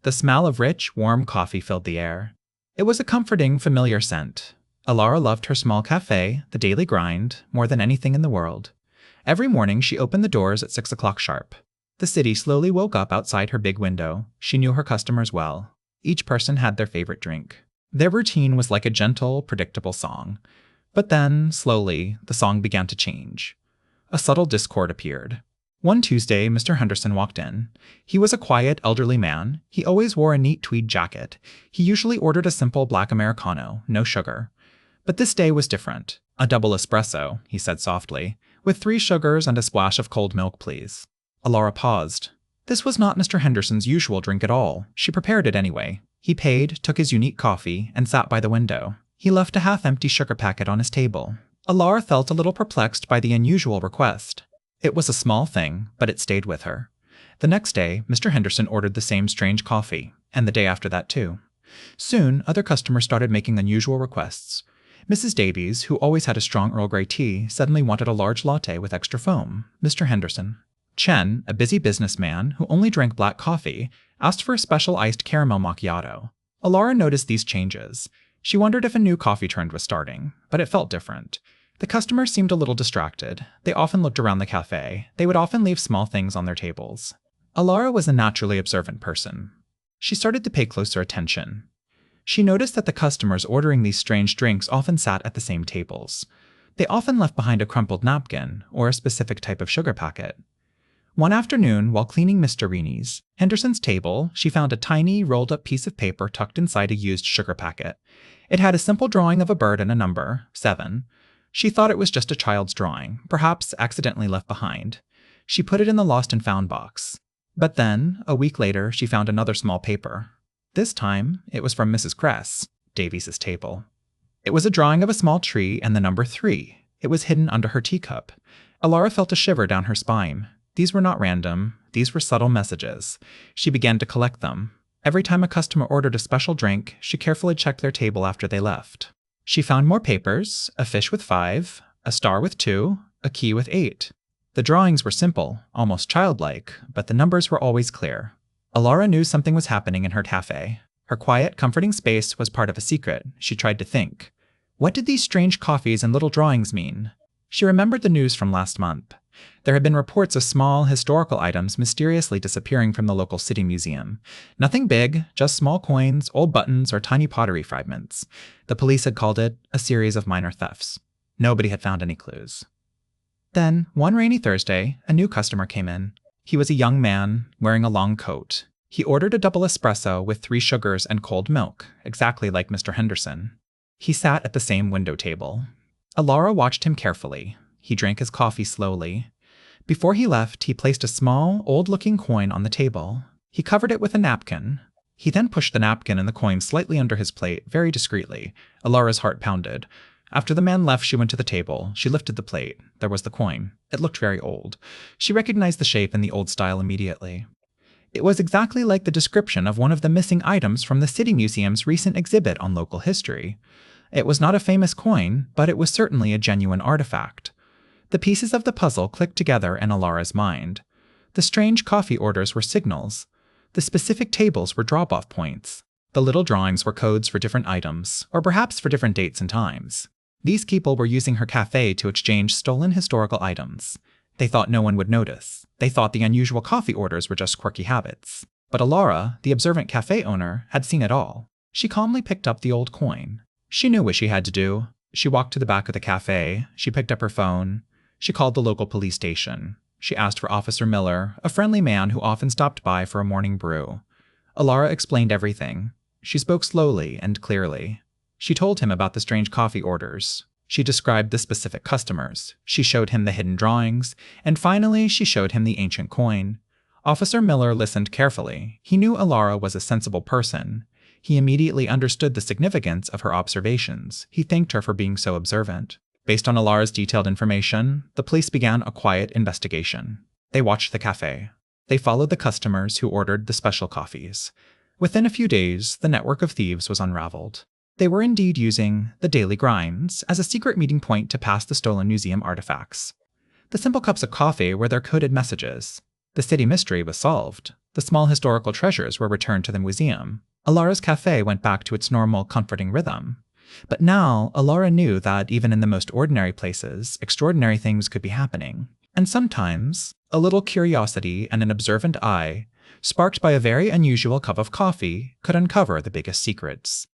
The smell of rich, warm coffee filled the air. It was a comforting, familiar scent. Alara loved her small cafe, the Daily Grind, more than anything in the world. Every morning she opened the doors at 6 o'clock sharp. The city slowly woke up outside her big window. She knew her customers well. Each person had their favorite drink. Their routine was like a gentle, predictable song. But then, slowly, the song began to change. A subtle discord appeared. One Tuesday, Mr. Henderson walked in. He was a quiet, elderly man. He always wore a neat tweed jacket. He usually ordered a simple black Americano, no sugar. But this day was different. A double espresso, he said softly, with 3 sugars and a splash of cold milk, please. Alara paused. This was not Mr. Henderson's usual drink at all. She prepared it anyway. He paid, took his unique coffee, and sat by the window. He left a half-empty sugar packet on his table. Alara felt a little perplexed by the unusual request. It was a small thing, but it stayed with her. The next day, Mr. Henderson ordered the same strange coffee, and the day after that too. Soon, other customers started making unusual requests. Mrs. Davies, who always had a strong Earl Grey tea, suddenly wanted a large latte with extra foam. Mr. Henderson. Chen, a busy businessman who only drank black coffee, asked for a special iced caramel macchiato. Alara noticed these changes. She wondered if a new coffee trend was starting, but it felt different. The customers seemed a little distracted. They often looked around the cafe. They would often leave small things on their tables. Alara was a naturally observant person. She started to pay closer attention. She noticed that the customers ordering these strange drinks often sat at the same tables. They often left behind a crumpled napkin or a specific type of sugar packet. One afternoon, while cleaning Mr. Rini's, Henderson's table, she found a tiny, rolled-up piece of paper tucked inside a used sugar packet. It had a simple drawing of a bird and a number, 7. She thought it was just a child's drawing, perhaps accidentally left behind. She put it in the lost and found box. But then, a week later, she found another small paper. This time, it was from Mrs. Cress, Davies's table. It was a drawing of a small tree and the number 3. It was hidden under her teacup. Alara felt a shiver down her spine. These were not random. These were subtle messages. She began to collect them. Every time a customer ordered a special drink, she carefully checked their table after they left. She found more papers, a fish with 5, a star with 2, a key with 8. The drawings were simple, almost childlike, but the numbers were always clear. Alara knew something was happening in her cafe. Her quiet, comforting space was part of a secret. She tried to think. What did these strange coffees and little drawings mean? She remembered the news from last month. There had been reports of small, historical items mysteriously disappearing from the local city museum. Nothing big, just small coins, old buttons, or tiny pottery fragments. The police had called it a series of minor thefts. Nobody had found any clues. Then, one rainy Thursday, a new customer came in. He was a young man, wearing a long coat. He ordered a double espresso with 3 sugars and cold milk, exactly like Mr. Henderson. He sat at the same window table. Alara watched him carefully. He drank his coffee slowly. Before he left, he placed a small, old-looking coin on the table. He covered it with a napkin. He then pushed the napkin and the coin slightly under his plate, very discreetly. Alara's heart pounded. After the man left, she went to the table. She lifted the plate. There was the coin. It looked very old. She recognized the shape and the old style immediately. It was exactly like the description of one of the missing items from the City Museum's recent exhibit on local history. It was not a famous coin, but it was certainly a genuine artifact. The pieces of the puzzle clicked together in Alara's mind. The strange coffee orders were signals. The specific tables were drop-off points. The little drawings were codes for different items, or perhaps for different dates and times. These people were using her cafe to exchange stolen historical items. They thought no one would notice. They thought the unusual coffee orders were just quirky habits. But Alara, the observant cafe owner, had seen it all. She calmly picked up the old coin. She knew what she had to do. She walked to the back of the cafe. She picked up her phone. She called the local police station. She asked for Officer Miller, a friendly man who often stopped by for a morning brew. Alara explained everything. She spoke slowly and clearly. She told him about the strange coffee orders. She described the specific customers. She showed him the hidden drawings. And finally, she showed him the ancient coin. Officer Miller listened carefully. He knew Alara was a sensible person. He immediately understood the significance of her observations. He thanked her for being so observant. Based on Alara's detailed information, the police began a quiet investigation. They watched the cafe. They followed the customers who ordered the special coffees. Within a few days, the network of thieves was unraveled. They were indeed using the Daily Grinds as a secret meeting point to pass the stolen museum artifacts. The simple cups of coffee were their coded messages. The city mystery was solved. The small historical treasures were returned to the museum. Alara's cafe went back to its normal, comforting rhythm. But now, Alara knew that even in the most ordinary places, extraordinary things could be happening. And sometimes, a little curiosity and an observant eye, sparked by a very unusual cup of coffee, could uncover the biggest secrets.